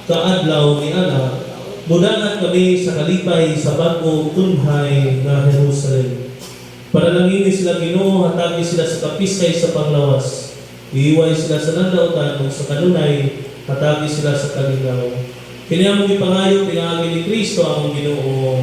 Kaadlaw ni Ana, mudangat kami sa kalipay sa bagong tunhay nga Jerusalem. Para nangini sila Ginoo, hatagi sila sa kapiskay sa panglawas. Iiway sila sa nandautan ug sa kanunay, hatagi sila sa kalinaw. Kini among ipangayo pinaagi ni Kristo among Ginoo.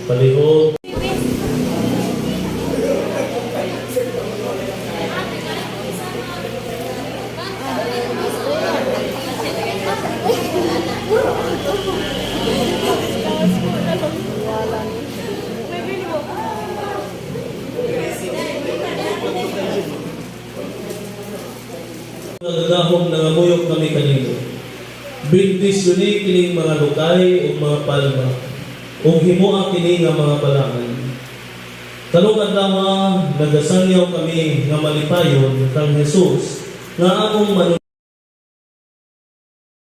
Palihog. Nagagahom na ngamuyok kami kanino. Bindisyon kining mga lukay o mga palma. Ug himuang kini nga mga balangan. Karong adlaw nagasangyaw kami nga malipayon kang Hesus nga among